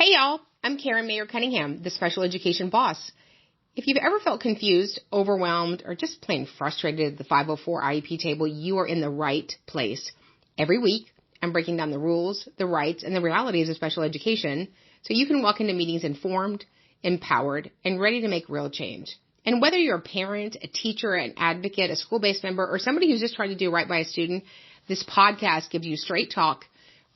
Hey y'all, I'm Karen Mayer Cunningham, the special education boss. If you've ever felt confused, overwhelmed, or just plain frustrated at the 504 IEP table, you are in the right place. Every week, I'm breaking down the rules, the rights, and the realities of special education so you can walk into meetings informed, empowered, and ready to make real change. And whether you're a parent, a teacher, an advocate, a school-based member, or somebody who's just trying to do right by a student, this podcast gives you straight talk,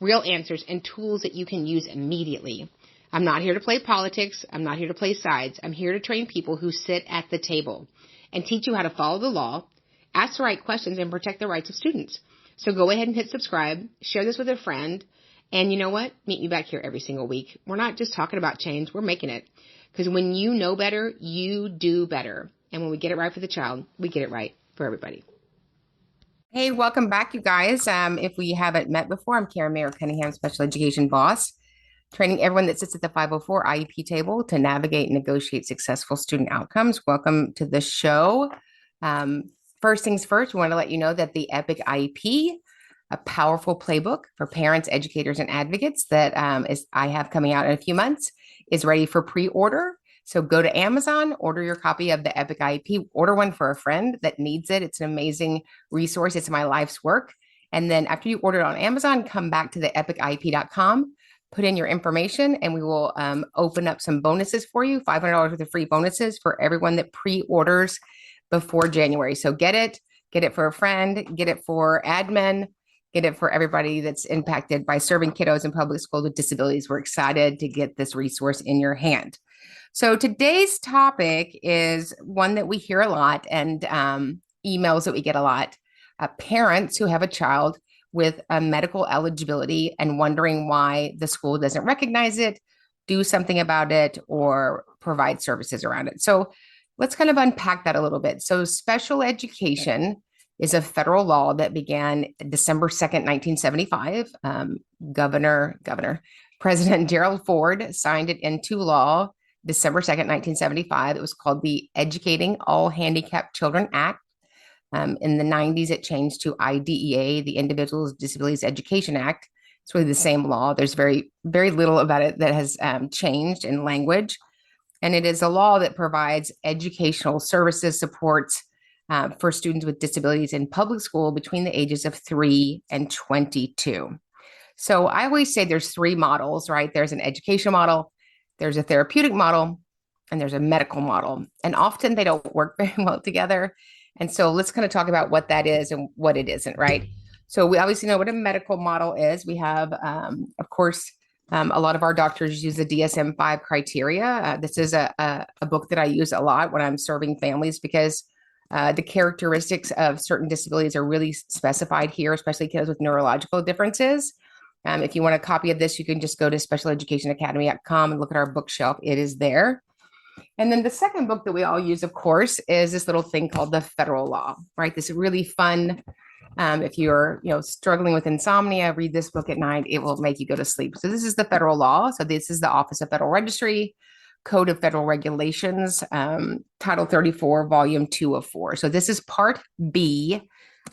real answers, and tools that you can use immediately. I'm not here to play politics. I'm not here to play sides. I'm here to train people who sit at the table and teach you how to follow the law, ask the right questions, and protect the rights of students. So go ahead and hit subscribe, share this with a friend, and you know what? Meet me back here every single week. We're not just talking about change. We're making it. Because when you know better, you do better. And when we get it right for the child, we get it right for everybody. Hey, welcome back, you guys. If we haven't met before, I'm Karen Mayer Cunningham, special education boss, training everyone that sits at the 504 IEP table to navigate and negotiate successful student outcomes. Welcome to the show. First things first, we want to let you know that the EPIC IEP, a powerful playbook for parents, educators, and advocates that I have coming out in a few months, is ready for pre-order. So go to Amazon, order your copy of the EPIC IEP, order one for a friend that needs it. It's an amazing resource. It's my life's work. And then after you order it on Amazon, come back to the epic-iep.com, put in your information, and we will open up some bonuses for you, $500 worth of free bonuses for everyone that pre-orders before January. So get it for a friend, get it for admin, get it for everybody that's impacted by serving kiddos in public school with disabilities. We're excited to get this resource in your hand. So today's topic is one that we hear a lot, and emails that we get a lot. Parents who have a child with a medical eligibility and wondering why the school doesn't recognize it, do something about it, or provide services around it. So let's kind of unpack that a little bit. So special education is a federal law that began December 2nd, 1975. President Gerald Ford signed it into law December 2nd, 1975. It was called the Educating All Handicapped Children Act. In the 90s, it changed to IDEA, the Individuals with Disabilities Education Act. It's really the same law. There's very, very little about it that has changed in language. And it is a law that provides educational services, supports for students with disabilities in public school between the ages of 3 and 22. So I always say there's three models, right? There's an education model, there's a therapeutic model, and there's a medical model. And often they don't work very well together. And so let's kind of talk about what that is and what it isn't, right? So we obviously know what a medical model is. We have, of course, a lot of our doctors use the DSM-5 criteria. This is a book that I use a lot when I'm serving families because the characteristics of certain disabilities are really specified here, especially kids with neurological differences. If you want a copy of this, you can just go to specialeducationacademy.com and look at our bookshelf. It is there. And then the second book that we all use, of course, is this little thing called the federal law, right? This is really fun. If you're, struggling with insomnia, read this book at night. It will make you go to sleep. So this is the federal law. So this is the Office of Federal Registry, Code of Federal Regulations, Title 34, Volume 2 of 4. So this is Part B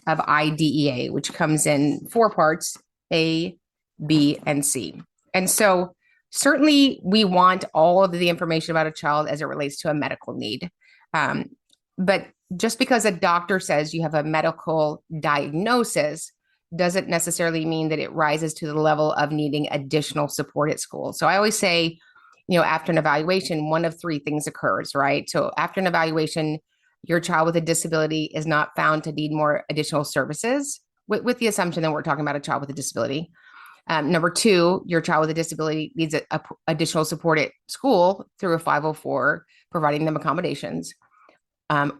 of IDEA, which comes in 4 parts, A, B, and C. And so certainly we want all of the information about a child as it relates to a medical need. But just because a doctor says you have a medical diagnosis doesn't necessarily mean that it rises to the level of needing additional support at school. So I always say, after an evaluation, one of 3 things occurs, right? So after an evaluation, your child with a disability is not found to need more additional services with the assumption that we're talking about a child with a disability. Number 2, your child with a disability needs additional support at school through a 504, providing them accommodations.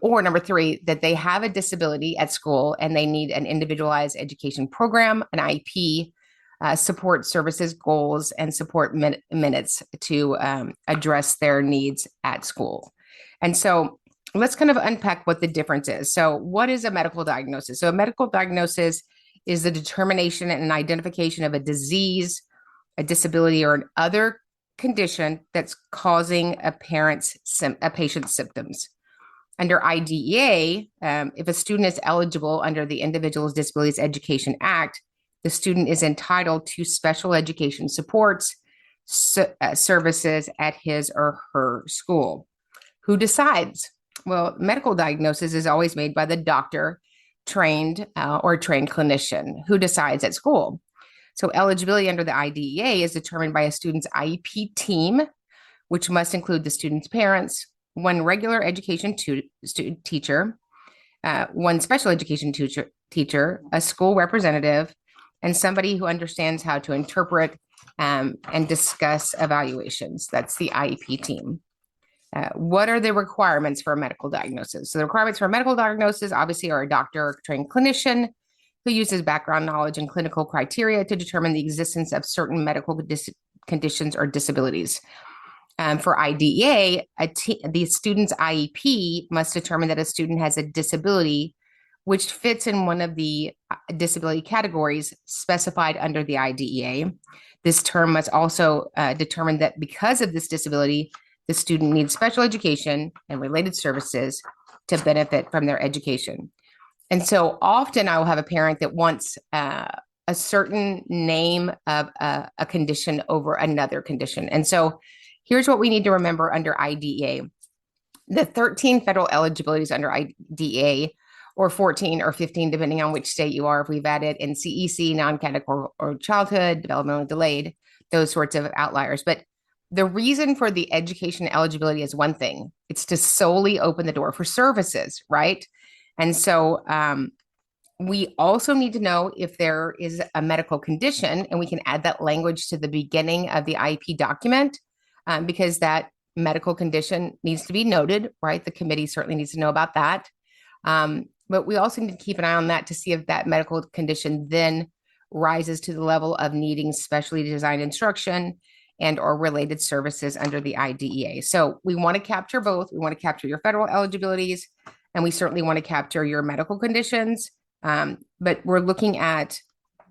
Or number 3, that they have a disability at school and they need an individualized education program, an IEP, support services goals, and support minutes to address their needs at school. And so let's kind of unpack what the difference is. So what is a medical diagnosis? So a medical diagnosis is the determination and identification of a disease, a disability, or an other condition that's causing a patient's symptoms. Under IDEA, if a student is eligible under the Individuals with Disabilities Education Act, the student is entitled to special education supports, services at his or her school. Who decides? Well, medical diagnosis is always made by the doctor, trained or trained clinician. Who decides at school? So eligibility under the IDEA is determined by a student's IEP team, which must include the student's parents, one regular education teacher, one special education teacher, a school representative, and somebody who understands how to interpret and discuss evaluations. That's the IEP team. What are the requirements for a medical diagnosis? So the requirements for a medical diagnosis obviously are a doctor or trained clinician who uses background knowledge and clinical criteria to determine the existence of certain conditions or disabilities. For IDEA, the student's IEP must determine that a student has a disability which fits in one of the disability categories specified under the IDEA. This term must also determine that because of this disability, the student needs special education and related services to benefit from their education. And so often I will have a parent that wants a certain name of a condition over another condition. And so here's what we need to remember under IDEA. The 13 federal eligibilities under IDEA, or 14 or 15, depending on which state you are, if we've added NCEC, non-categorical or childhood, developmentally delayed, those sorts of outliers. But the reason for the education eligibility is one thing. It's to solely open the door for services, right? And so we also need to know if there is a medical condition, and we can add that language to the beginning of the IEP document because that medical condition needs to be noted, right? The committee certainly needs to know about that. But we also need to keep an eye on that to see if that medical condition then rises to the level of needing specially designed instruction and or related services under the IDEA. So we want to capture both. We want to capture your federal eligibilities, and we certainly want to capture your medical conditions. But we're looking at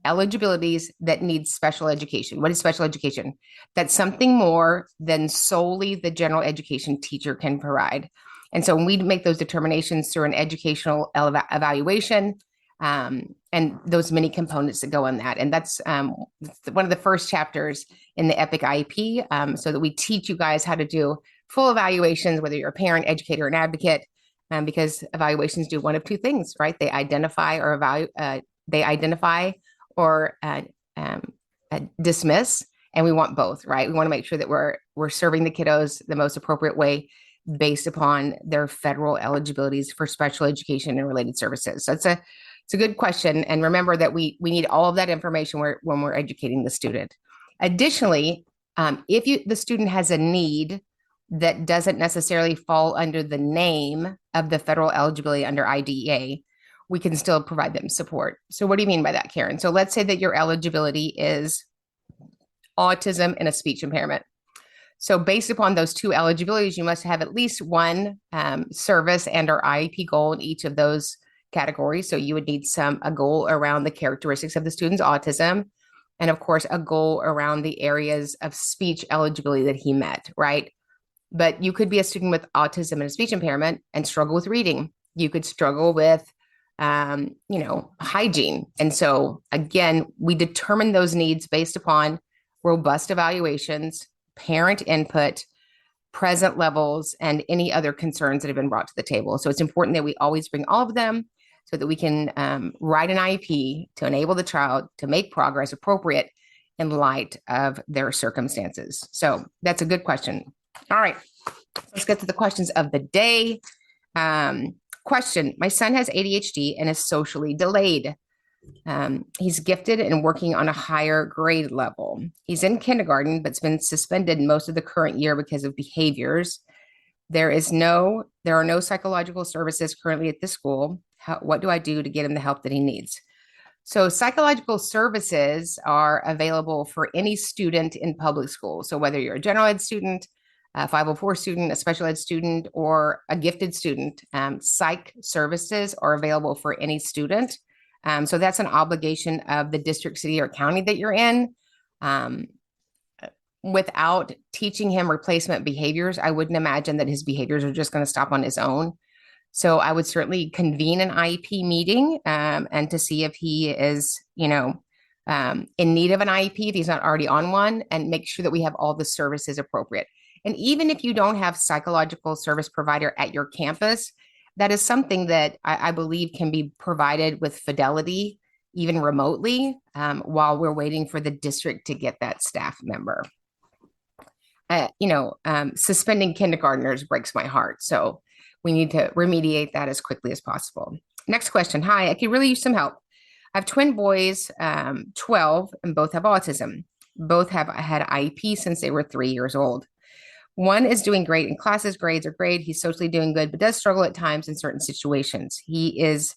eligibilities that need special education. What is special education? That's something more than solely the general education teacher can provide. And so when we make those determinations through an educational evaluation, and those many components that go on that. And that's one of the first chapters in the EPIC IEP, so that we teach you guys how to do full evaluations, whether you're a parent, educator, and advocate, because evaluations do one of two things, right? They identify or dismiss, and we want both, right? We want to make sure that we're serving the kiddos the most appropriate way based upon their federal eligibilities for special education and related services. So it's a good question. And remember that we need all of that information when we're educating the student. Additionally, if the student has a need that doesn't necessarily fall under the name of the federal eligibility under IDEA, we can still provide them support. So what do you mean by that, Karen? So let's say that your eligibility is autism and a speech impairment. So based upon those two eligibilities, you must have at least one service and or IEP goal in each of those categories. So you would need a goal around the characteristics of the student's autism, and of course, a goal around the areas of speech eligibility that he met, right? But you could be a student with autism and a speech impairment and struggle with reading. You could struggle with, hygiene. And so again, we determine those needs based upon robust evaluations, parent input, present levels, and any other concerns that have been brought to the table. So it's important that we always bring all of them so that we can write an IEP to enable the child to make progress appropriate in light of their circumstances. So that's a good question. All right, let's get to the questions of the day. Question: my son has ADHD and is socially delayed. He's gifted and working on a higher grade level. He's in kindergarten, but's been suspended most of the current year because of behaviors. There are no psychological services currently at the school. What do I do to get him the help that he needs? So psychological services are available for any student in public school. So whether you're a general ed student, a 504 student, a special ed student, or a gifted student, psych services are available for any student. So that's an obligation of the district, city, or county that you're in. Without teaching him replacement behaviors, I wouldn't imagine that his behaviors are just going to stop on his own. So I would certainly convene an IEP meeting and to see if he is, in need of an IEP if he's not already on one, and make sure that we have all the services appropriate. And even if you don't have psychological service provider at your campus, that is something that I believe can be provided with fidelity, even remotely, while we're waiting for the district to get that staff member. Suspending kindergartners breaks my heart. So we need to remediate that as quickly as possible. Next question. Hi, I could really use some help. I have twin boys, 12, and both have autism. Both have had IEP since they were 3 years old. One is doing great in classes, grades are great. He's socially doing good, but does struggle at times in certain situations. He is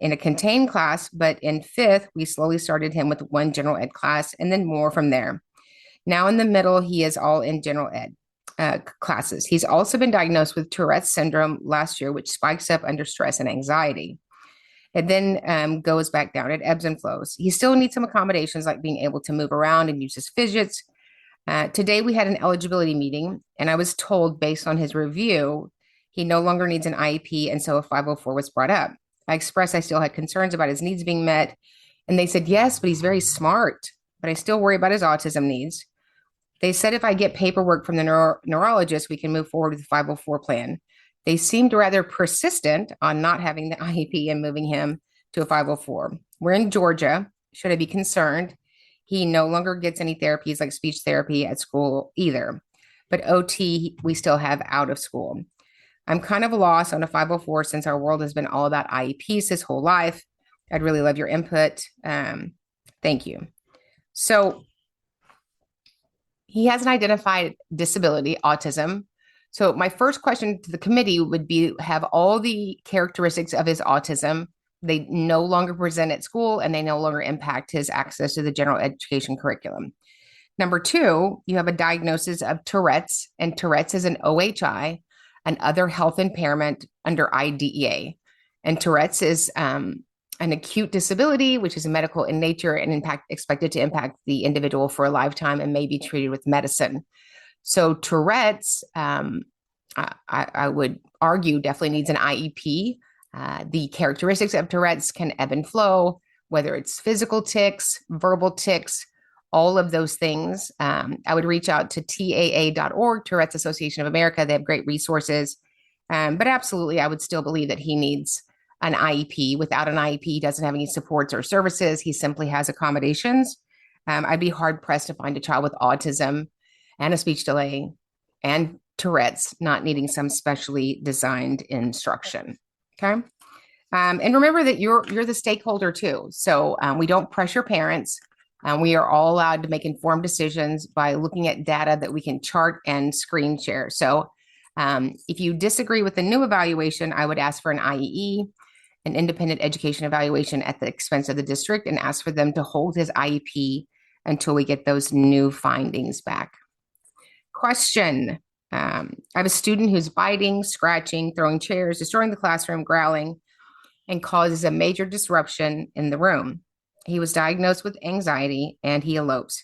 in a contained class, but in fifth, we slowly started him with one general ed class and then more from there. Now in the middle, he is all in general ed classes. He's also been diagnosed with Tourette syndrome last year, which spikes up under stress and anxiety. It then goes back down. It ebbs and flows. He still needs some accommodations like being able to move around and use his fidgets. Today we had an eligibility meeting, and I was told based on his review, he no longer needs an IEP, and so a 504 was brought up. I expressed I still had concerns about his needs being met, and they said, yes, but he's very smart, but I still worry about his autism needs. They said if I get paperwork from the neurologist, we can move forward with the 504 plan. They seemed rather persistent on not having the IEP and moving him to a 504. We're in Georgia. Should I be concerned? He no longer gets any therapies like speech therapy at school either. But OT, we still have out of school. I'm kind of lost on a 504 since our world has been all about IEPs his whole life. I'd really love your input. Thank you. So he has an identified disability, autism. So my first question to the committee would be, have all the characteristics of his autism. They no longer present at school and they no longer impact his access to the general education curriculum. Number two, you have a diagnosis of Tourette's, and Tourette's is an OHI, an other health impairment under IDEA. And Tourette's is an acute disability, which is medical in nature and expected to impact the individual for a lifetime and may be treated with medicine. So Tourette's, I would argue, definitely needs an IEP. The characteristics of Tourette's can ebb and flow, whether it's physical tics, verbal tics, all of those things. I would reach out to TAA.org, Tourette's Association of America. They have great resources. But absolutely, I would still believe that he needs an IEP. Without an IEP, he doesn't have any supports or services. He simply has accommodations. I'd be hard pressed to find a child with autism and a speech delay and Tourette's not needing some specially designed instruction. Okay. And remember that you're the stakeholder too. So we don't pressure parents. We are all allowed to make informed decisions by looking at data that we can chart and screen share. So if you disagree with the new evaluation, I would ask for an IEE, an independent education evaluation at the expense of the district, and ask for them to hold his IEP until we get those new findings back. Question. I have a student who's biting, scratching, throwing chairs, destroying the classroom, growling, and causes a major disruption in the room. He was diagnosed with anxiety and he elopes.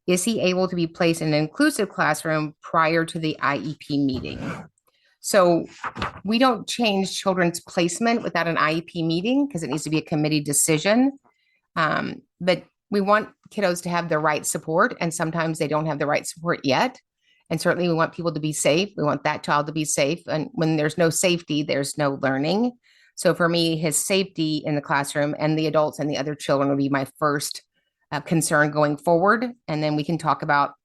Is he able to be placed in an inclusive classroom prior to the IEP meeting? So we don't change children's placement without an IEP meeting because it needs to be a committee decision. But we want kiddos to have the right support, and sometimes they don't have the right support yet. And certainly we want people to be safe. We want that child to be safe. And when there's no safety, there's no learning. So for me, his safety in the classroom and the adults and the other children would be my first concern going forward. And then we can talk about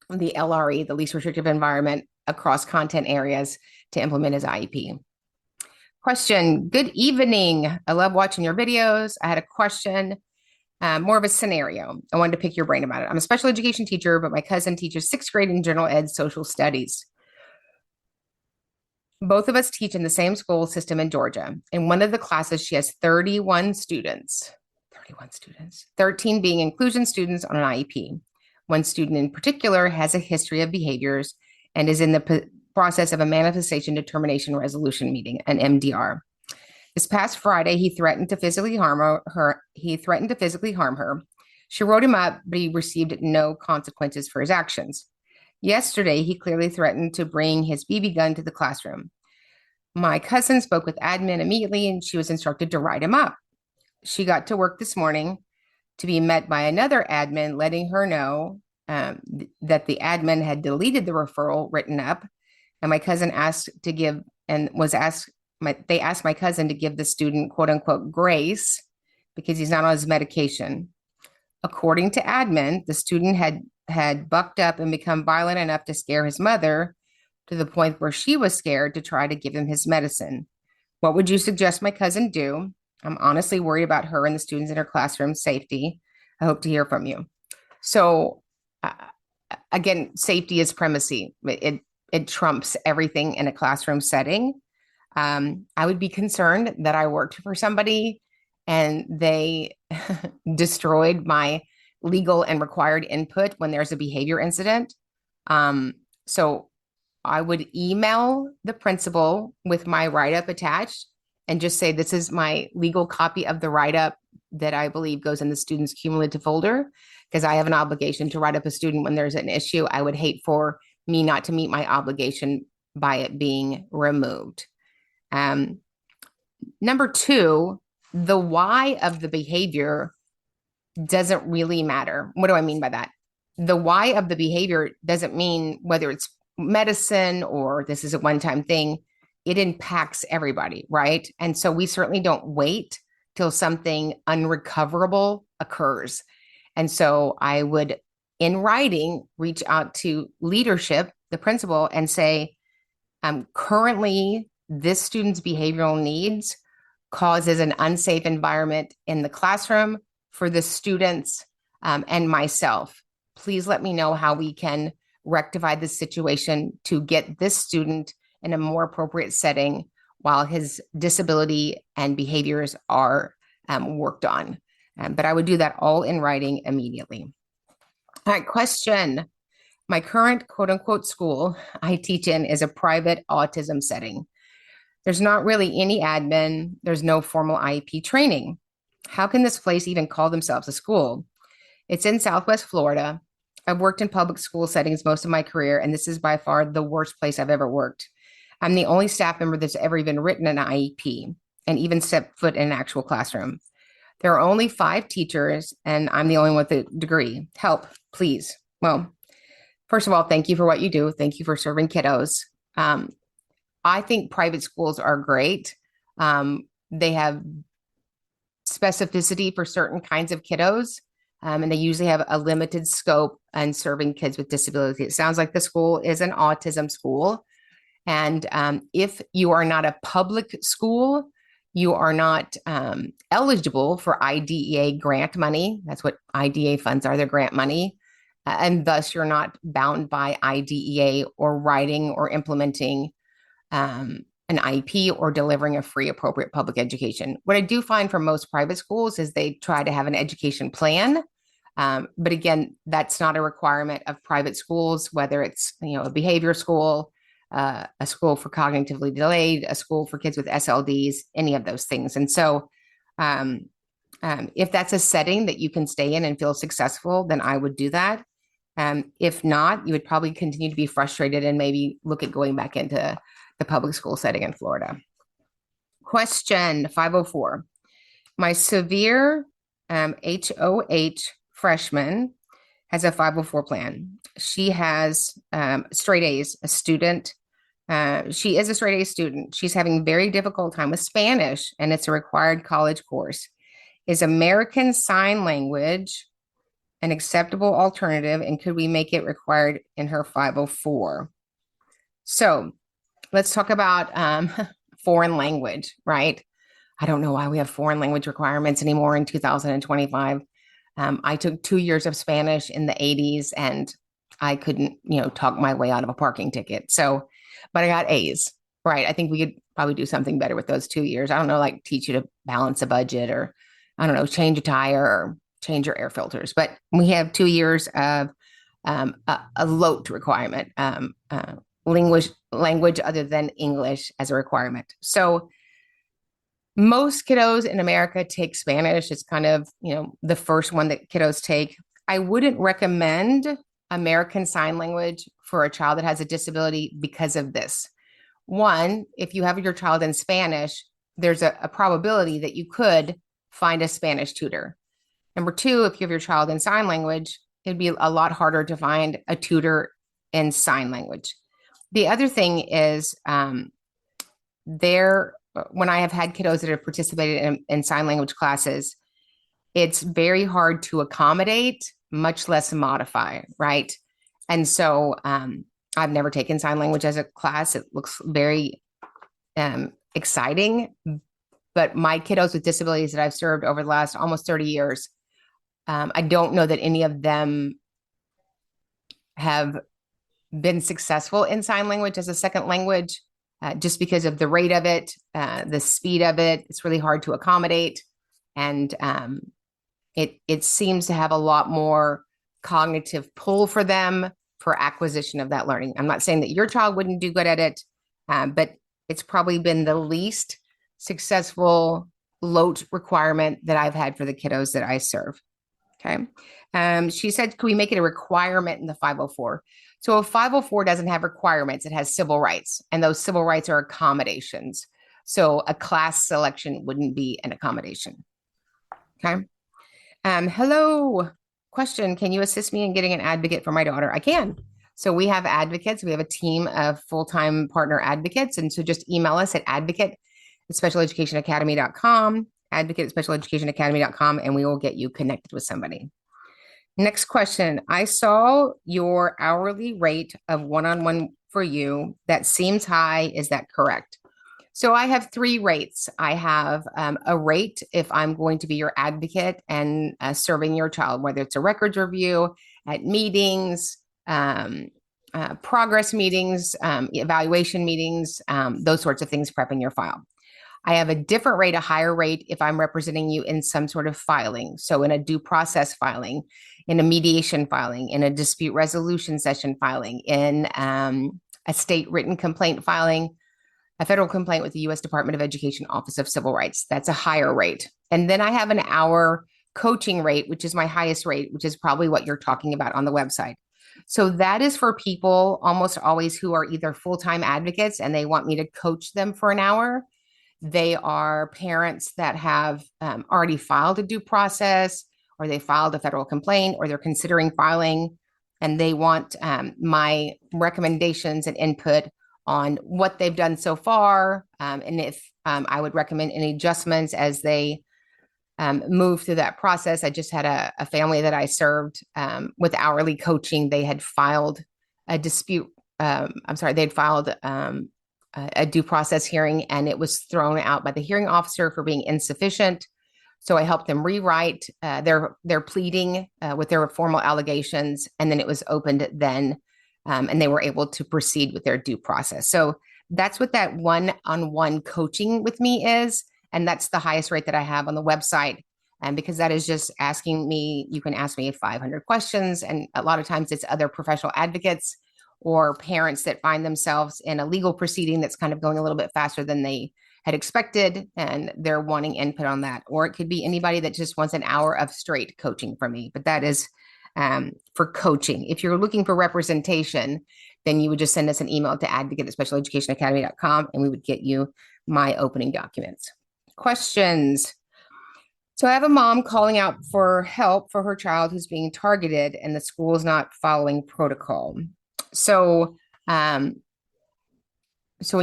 the LRE, the least restrictive environment, across content areas to implement his IEP. Question. Good evening. I love watching your videos. I had a question. More of a scenario. I wanted to pick your brain about it. I'm a special education teacher, but my cousin teaches 6th grade in general ed social studies. Both of us teach in the same school system in Georgia. In one of the classes, she has 31 students, 13 being inclusion students on an IEP. One student in particular has a history of behaviors and is in the process of a manifestation determination resolution meeting, an MDR. This past Friday, he threatened to physically harm her. She wrote him up, but he received no consequences for his actions. Yesterday, he clearly threatened to bring his BB gun to the classroom. My cousin spoke with admin immediately, and she was instructed to write him up. She got to work this morning. to be met by another admin letting her know that the admin had deleted the referral written up. And my cousin asked to give and was asked, they asked my cousin to give the student, quote unquote, grace because he's not on his medication. According to admin, the student had bucked up and become violent enough to scare his mother to the point where she was scared to try to give him his medicine. What would you suggest my cousin do? I'm honestly worried about her and the students in her classroom safety. I hope to hear from you. So again, safety is primacy. It trumps everything in a classroom setting. I would be concerned that I worked for somebody and they destroyed my legal and required input when there's a behavior incident. So I would email the principal with my write-up attached and just say, this is my legal copy of the write-up that I believe goes in the student's cumulative folder, because I have an obligation to write up a student when there's an issue. I would hate for me not to meet my obligation by it being removed. Number two, the why of the behavior doesn't really matter. What do I mean by that? The why of the behavior doesn't mean whether it's medicine or this is a one-time thing. It impacts everybody, right? And so we certainly don't wait till something unrecoverable occurs. And so I would, in writing, reach out to leadership, the principal, and say, currently this student's behavioral needs causes an unsafe environment in the classroom for the students and myself. Please let me know how we can rectify this situation to get this student in a more appropriate setting while his disability and behaviors are worked on. But I would do that all in writing immediately. All right, question. My current quote unquote school I teach in is a private autism setting. There's not really any admin. There's no formal IEP training. How can this place even call themselves a school? It's in Southwest Florida. I've worked in public school settings most of my career, and this is by far the worst place I've ever worked. I'm the only staff member that's ever even written an IEP and even stepped foot in an actual classroom. There are only 5 teachers, and I'm the only one with a degree. Help, please. Well, first of all, thank you for what you do. Thank you for serving kiddos. I think private schools are great. They have specificity for certain kinds of kiddos, and they usually have a limited scope on serving kids with disabilities. It sounds like the school is an autism school. And if you are not a public school, you are not eligible for IDEA grant money. That's what IDEA funds are, they're grant money. And thus you're not bound by IDEA or writing or implementing an IEP or delivering a free appropriate public education. What I do find for most private schools is they try to have an education plan. But again, that's not a requirement of private schools, whether it's a behavior school, a school for cognitively delayed, a school for kids with SLDs, any of those things. And so if that's a setting that you can stay in and feel successful, then I would do that. If not, you would probably continue to be frustrated and maybe look at going back into the public school setting in Florida. Question 504. My severe HOH freshman has a 504 plan. She has straight A's, a student. She is a straight A student. She's having very difficult time with Spanish, and it's a required college course. Is American Sign Language an acceptable alternative, and could we make it required in her 504? So let's talk about foreign language, right? I don't know why we have foreign language requirements anymore in 2025. I took 2 years of Spanish in the 80s, and I couldn't, talk my way out of a parking ticket. So, but I got A's, right? I think we could probably do something better with those 2 years. I don't know, like teach you to balance a budget, or I don't know, change a tire or change your air filters. But we have 2 years of a LOT requirement, language other than English as a requirement. So most kiddos in America take Spanish. It's kind of, the first one that kiddos take. I wouldn't recommend American Sign Language for a child that has a disability because of this. One, if you have your child in Spanish, there's a probability that you could find a Spanish tutor. Number two, if you have your child in sign language, it'd be a lot harder to find a tutor in sign language. The other thing is when I have had kiddos that have participated in sign language classes, it's very hard to accommodate, much less modify, right? And so I've never taken sign language as a class. It looks very exciting, but my kiddos with disabilities that I've served over the last almost 30 years, I don't know that any of them have been successful in sign language as a second language, just because of the rate of it, the speed of it. It's really hard to accommodate. And it seems to have a lot more cognitive pull for them for acquisition of that learning. I'm not saying that your child wouldn't do good at it, but it's probably been the least successful LOAT requirement that I've had for the kiddos that I serve. Okay. She said, can we make it a requirement in the 504? So a 504 doesn't have requirements. It has civil rights, and those civil rights are accommodations. So a class selection wouldn't be an accommodation. Okay. Hello. Question. Can you assist me in getting an advocate for my daughter? I can. So we have advocates. We have a team of full-time partner advocates. And so just email us at advocate@specialeducationacademy.com, advocate@specialeducationacademy.com, and we will get you connected with somebody. Next question. I saw your hourly rate of one-on-one for you. That seems high. Is that correct? So I have three rates. I have a rate if I'm going to be your advocate and serving your child, whether it's a records review, at meetings, progress meetings, evaluation meetings, those sorts of things, prepping your file. I have a different rate, a higher rate, if I'm representing you in some sort of filing. So in a due process filing, in a mediation filing, in a dispute resolution session filing, in a state written complaint filing, a federal complaint with the U.S. Department of Education Office of Civil Rights. That's a higher rate. And then I have an hour coaching rate, which is my highest rate, which is probably what you're talking about on the website. So that is for people almost always who are either full-time advocates and they want me to coach them for an hour. They are parents that have already filed a due process, or they filed a federal complaint, or they're considering filing, and they want my recommendations and input on what they've done so far, and if I would recommend any adjustments as they move through that process. I just had a family that I served with hourly coaching. They had filed a dispute. They'd filed a due process hearing, and it was thrown out by the hearing officer for being insufficient. So I helped them rewrite their pleading with their formal allegations, and then it was opened then, and they were able to proceed with their due process. So that's what that one-on-one coaching with me is, and that's the highest rate that I have on the website. And because that is just asking me, you can ask me 500 questions, and a lot of times it's other professional advocates or parents that find themselves in a legal proceeding that's kind of going a little bit faster than they had expected, and they're wanting input on that. Or it could be anybody that just wants an hour of straight coaching from me, but that is for coaching. If you're looking for representation, then you would just send us an email to advocate@specialeducationacademy.com, and we would get you my opening documents. Questions. So I have a mom calling out for help for her child who's being targeted, and the school is not following protocol. So when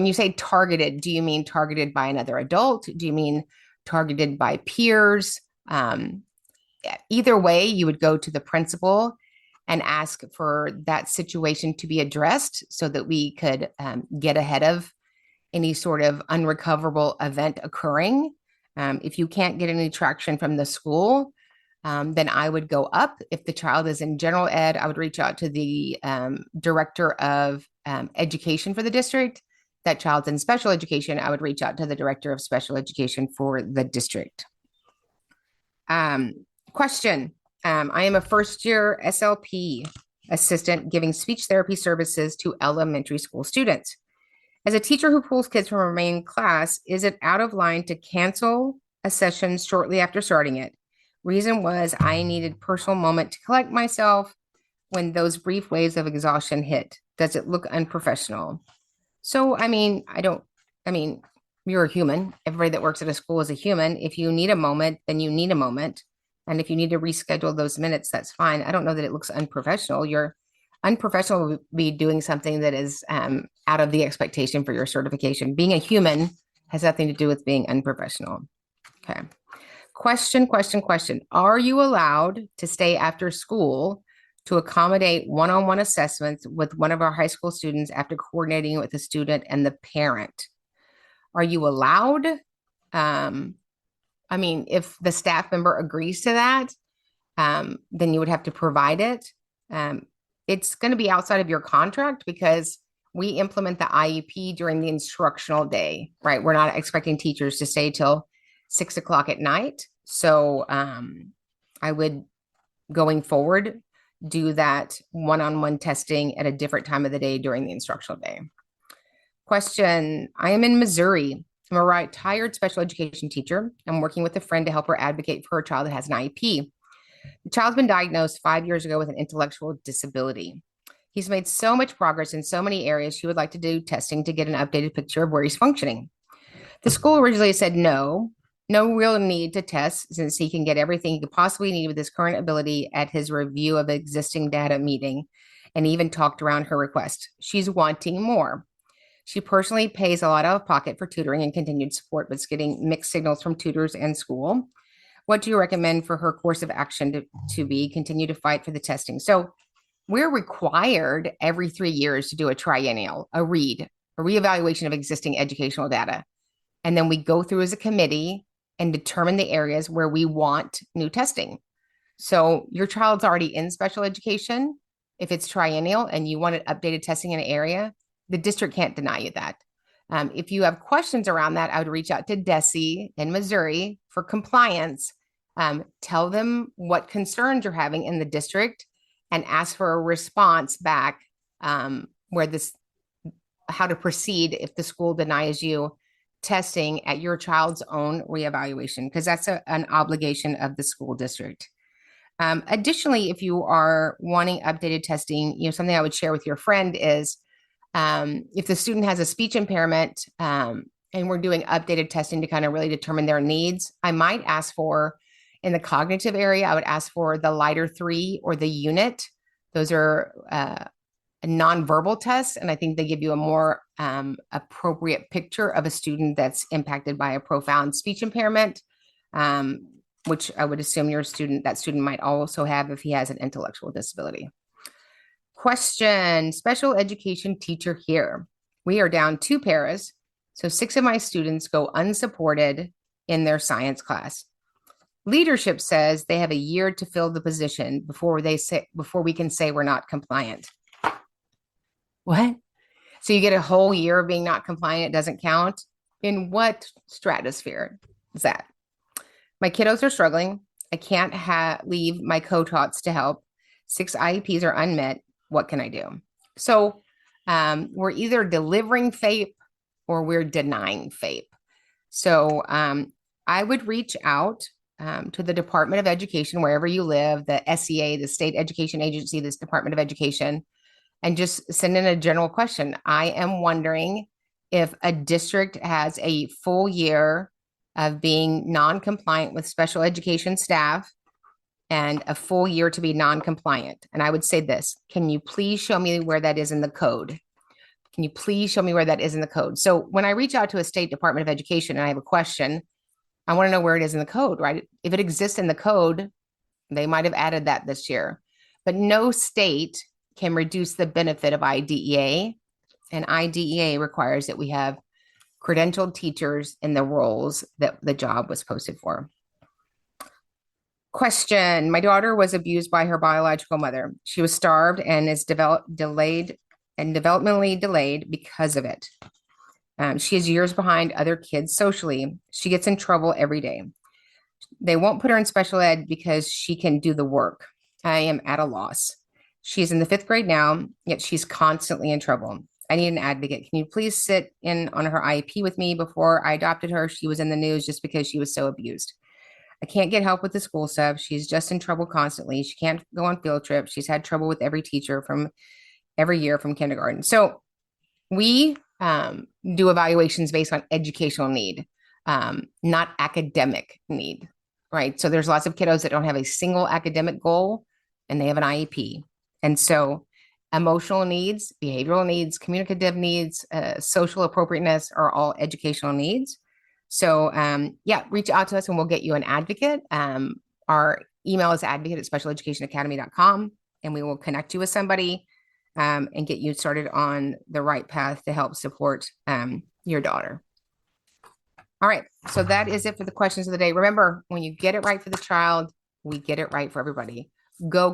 you say targeted, do you mean targeted by another adult? Do you mean targeted by peers? Either way, you would go to the principal and ask for that situation to be addressed so that we could get ahead of any sort of unrecoverable event occurring. If you can't get any traction from the school, then I would go up. If the child is in general ed, I would reach out to the director of education for the district. That child's in special education, I would reach out to the director of special education for the district. Question. I am a first-year SLP assistant giving speech therapy services to elementary school students. As a teacher who pulls kids from a main class, is it out of line to cancel a session shortly after starting it? Reason was I needed personal moment to collect myself when those brief waves of exhaustion hit. Does it look unprofessional? So, you're a human. Everybody that works at a school is a human. If you need a moment, then you need a moment. And if you need to reschedule those minutes, that's fine. I don't know that it looks unprofessional. You're unprofessional would be doing something that is out of the expectation for your certification. Being a human has nothing to do with being unprofessional. Okay. Question. Are you allowed to stay after school to accommodate one-on-one assessments with one of our high school students after coordinating with the student and the parent? Are you allowed? I mean, if the staff member agrees to that, then you would have to provide it. It's going to be outside of your contract because we implement the IEP during the instructional day, right? We're not expecting teachers to stay till 6 o'clock at night. So I would, going forward, do that one-on-one testing at a different time of the day during the instructional day. Question, I am in Missouri. I'm a retired special education teacher. I'm working with a friend to help her advocate for her child that has an IEP. The child's been diagnosed 5 years ago with an intellectual disability. He's made so much progress in so many areas. She would like to do testing to get an updated picture of where he's functioning. The school originally said no real need to test since he can get everything he could possibly need with his current ability at his review of existing data meeting, and even talked around her request. She's wanting more. She personally pays a lot out of pocket for tutoring and continued support, but is getting mixed signals from tutors and school. What do you recommend for her course of action to be continue to fight for the testing? So we're required every 3 years to do a triennial, a reevaluation of existing educational data. And then we go through as a committee and determine the areas where we want new testing. So your child's already in special education. If it's triennial and you wanted updated testing in an area, the district can't deny you that. If you have questions around that, I would reach out to DESE in Missouri for compliance. Tell them what concerns you're having in the district and ask for a response back how to proceed if the school denies you testing at your child's own reevaluation, because that's an obligation of the school district. Additionally, if you are wanting updated testing, something I would share with your friend is if the student has a speech impairment and we're doing updated testing to kind of really determine their needs, I might ask for, in the cognitive area, I would ask for the lighter 3 or the unit. Those are a nonverbal test, and I think they give you a more appropriate picture of a student that's impacted by a profound speech impairment, which I would assume that student might also have if he has an intellectual disability. Question, special education teacher here. We are down 2 paras, so 6 of my students go unsupported in their science class. Leadership says they have a year to fill the position before we can say we're not compliant. What? So you get a whole year of being not compliant, it doesn't count? In what stratosphere is that? My kiddos are struggling. I can't leave my co-tots to help. 6 IEPs are unmet. What can I do? So we're either delivering FAPE or we're denying FAPE. So I would reach out to the Department of Education, wherever you live, the SEA, the State Education Agency, this Department of Education, and just send in a general question. I am wondering if a district has a full year of being non-compliant with special education staff and a full year to be non-compliant. And I would say this, can you please show me where that is in the code? Can you please show me where that is in the code? So when I reach out to a state Department of Education and I have a question, I want to know where it is in the code, right? If it exists in the code, they might have added that this year. But no state can reduce the benefit of IDEA. And IDEA requires that we have credentialed teachers in the roles that the job was posted for. Question, my daughter was abused by her biological mother. She was starved and is developmentally delayed because of it. She is years behind other kids socially. She gets in trouble every day. They won't put her in special ed because she can do the work. I am at a loss. She's in the 5th grade now, yet she's constantly in trouble. I need an advocate. Can you please sit in on her IEP with me? Before I adopted her, she was in the news just because she was so abused. I can't get help with the school stuff. She's just in trouble constantly. She can't go on field trips. She's had trouble with every teacher from every year from kindergarten. So we do evaluations based on educational need, not academic need, right? So there's lots of kiddos that don't have a single academic goal and they have an IEP. And so emotional needs, behavioral needs, communicative needs, social appropriateness are all educational needs. So yeah, reach out to us and we'll get you an advocate. Our email is advocate@specialeducationacademy.com, and we will connect you with somebody and get you started on the right path to help support your daughter. All right, so that is it for the questions of the day. Remember, when you get it right for the child, we get it right for everybody. Go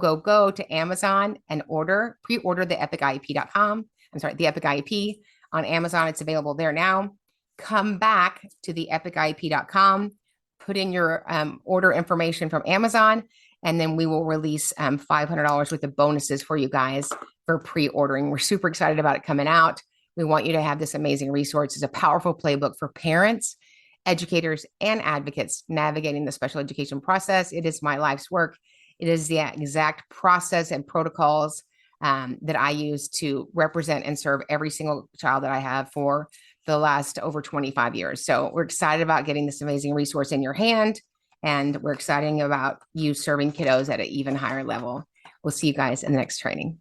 to Amazon and pre-order the epic-iep.com. I'm sorry, the Epic IEP on Amazon. It's available there now. Come back to the epic-iep.com, put in your order information from Amazon, and then we will release $500 worth of bonuses for you guys for pre-ordering. We're super excited about it coming out. We want you to have this amazing resource. It's a powerful playbook for parents, educators, and advocates navigating the special education process. It is my life's work. It is the exact process and protocols that I use to represent and serve every single child that I have for the last over 25 years. So we're excited about getting this amazing resource in your hand, and we're excited about you serving kiddos at an even higher level. We'll see you guys in the next training.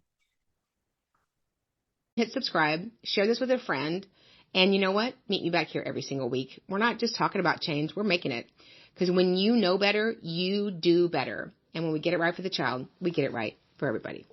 Hit subscribe, share this with a friend, and you know what? Meet me back here every single week. We're not just talking about change, we're making it. Because when you know better, you do better. And when we get it right for the child, we get it right for everybody.